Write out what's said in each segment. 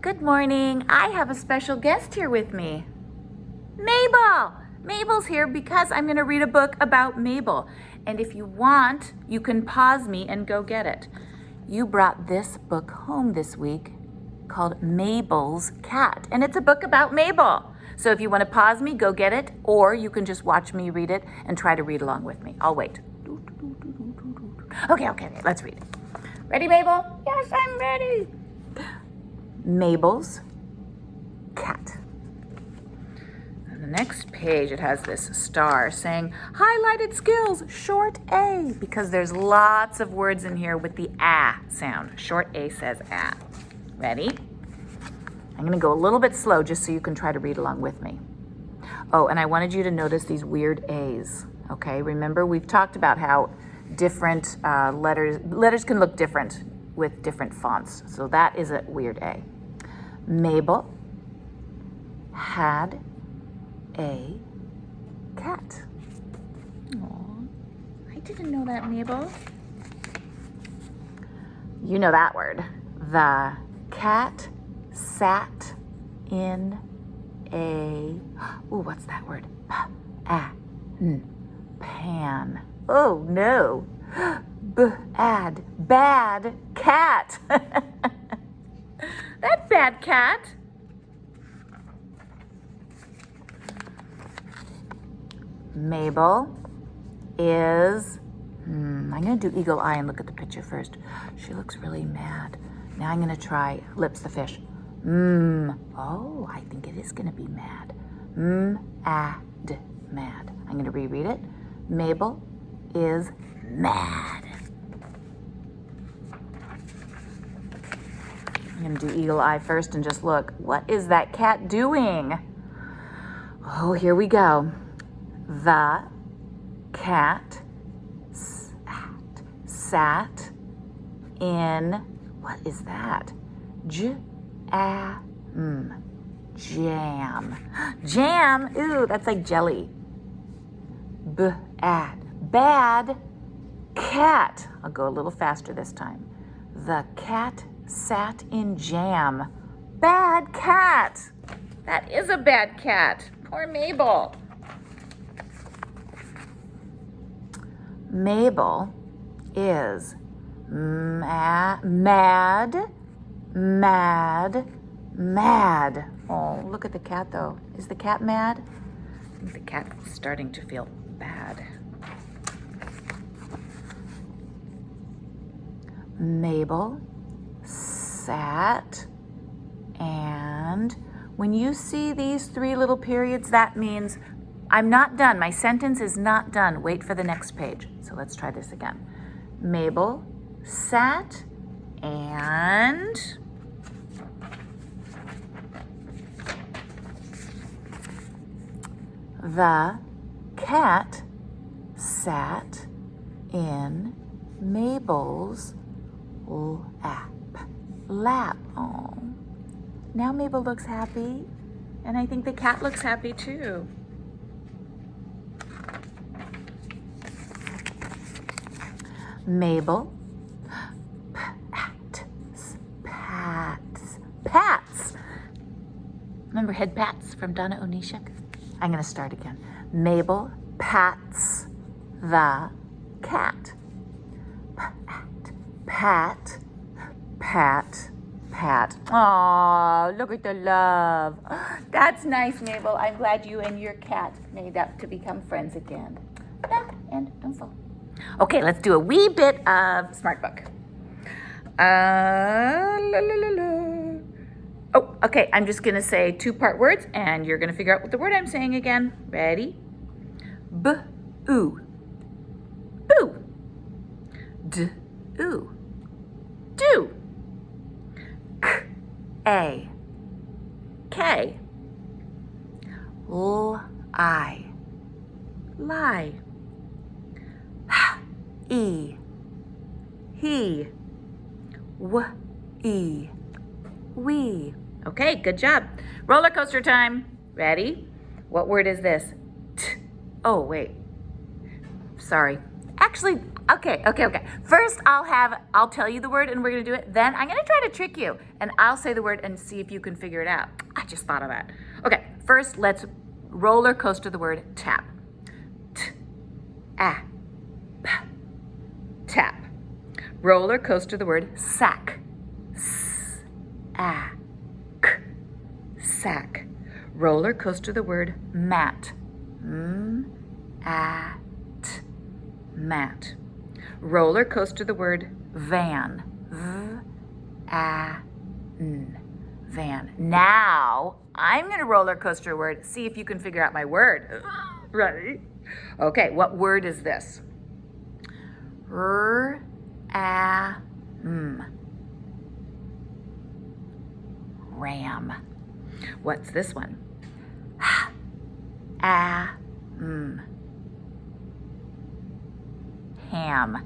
Good morning. I have a special guest here with me. Mabel! Mabel's here because I'm going to read a book about Mabel. And if you want, you can pause me and go get it. You brought this book home this week called Mabel's Cat. And it's a book about Mabel. So if you want to pause me, go get it. Or you can just watch me read it and try to read along with me. I'll wait. Okay, let's read it. Ready, Mabel? Yes, I'm ready. Mabel's Cat. On the next page, it has this star saying, highlighted skills, short A, because there's lots of words in here with the ah sound. Short A says ah. Ready? I'm going to go a little bit slow just so you can try to read along with me. Oh, and I wanted you to notice these weird A's, okay? Remember, we've talked about how different letters can look different with different fonts. So that is a weird A. Mabel had a cat. Aww, I didn't know that, Mabel. You know that word. The cat sat in a, ooh, what's that word? Pan. Oh no, bad cat. That bad cat. Mabel is, I'm going to do eagle eye and look at the picture first. She looks really mad. Now I'm going to try lips the fish. Oh, I think it is going to be mad. Mad. I'm going to reread it. Mabel is mad. I'm going to do eagle eye first and just look. What is that cat doing? Oh, here we go. The cat sat in, what is that? Jam. Jam, ooh, that's like jelly. Bad cat. I'll go a little faster this time. The cat sat in jam. Bad cat. That is a bad cat. Poor Mabel. Mabel is mad. Oh, look at the cat though. Is the cat mad? I think the cat's starting to feel bad. Mabel sat, and when you see these three little periods, that means I'm not done. My sentence is not done. Wait for the next page. So let's try this again. Mabel sat and the cat sat in Mabel's lap. Oh, now Mabel looks happy, and I think the cat looks happy too. Mabel pats. Remember head pats from Donna Onishik? I'm going to start again. Mabel pats the cat. Pat. Aw, look at the love. That's nice, Mabel. I'm glad you and your cat made up to become friends again. And don't fall. Okay, let's do a wee bit of Smart Book. Oh, okay, I'm just going to say two-part words, and you're going to figure out what the word I'm saying again. Ready? B-oo. Boo. D-oo. Do. K. Lie. Lie. He. We. Okay, good job. Roller coaster time. Ready? What word is this? Oh, wait. Sorry. Actually, Okay. First, I'll tell you the word and we're gonna do it. Then I'm gonna try to trick you and I'll say the word and see if you can figure it out. I just thought of that. Okay, first let's roller coaster the word tap. T-a-p. Tap. Roller coaster the word sack. S-a-k. Sack. Roller coaster the word mat. M-a-t. Mat. Roller coaster the word van. V-a-n. Van. Now, I'm going to roller coaster a word. See if you can figure out my word. Ready? Okay, what word is this? R-a-m. Ram. What's this one? H-a-m. Ham.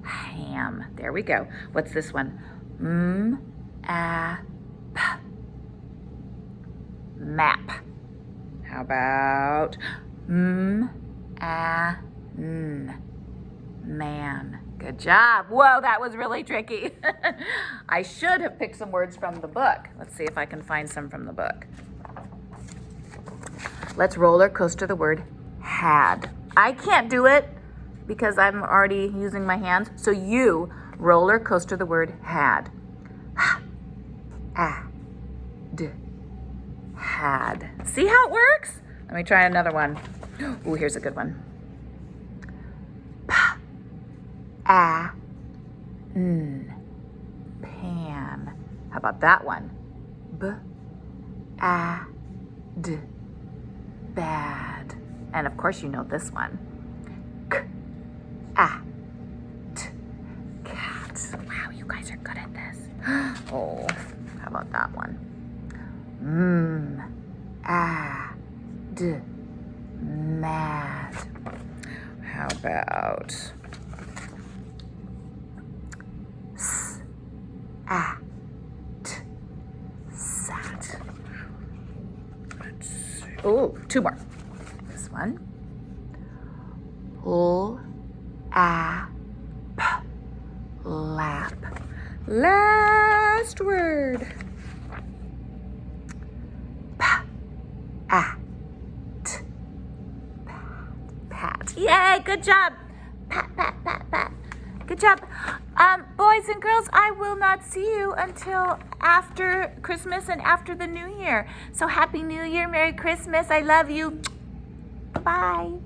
Ham. There we go. What's this one? M-a-p. Map. How about M-a-n? Man. Good job. Whoa, that was really tricky. I should have picked some words from the book. Let's see if I can find some from the book. Let's roller coaster the word had. I can't do it because I'm already using my hands. So you roller coaster the word had. H-a-d. Had. See how it works? Let me try another one. Ooh, here's a good one. P-a-n. Pan. How about that one? B-a-d. Bad. And of course you know this one. K-a-t. Cat. Wow, you guys are good at this. Oh, how about that one? M-a-d. Mad. How about S-a-t. Sat. Let's see. Oh, two more. This one. L-a-p. Lap. Last word. P-a-t. Pat. Yay, good job. Pat, pat, pat, pat. Good job. Boys and girls, I will not see you until after Christmas and after the New Year. So Happy New Year, Merry Christmas. I love you. Bye.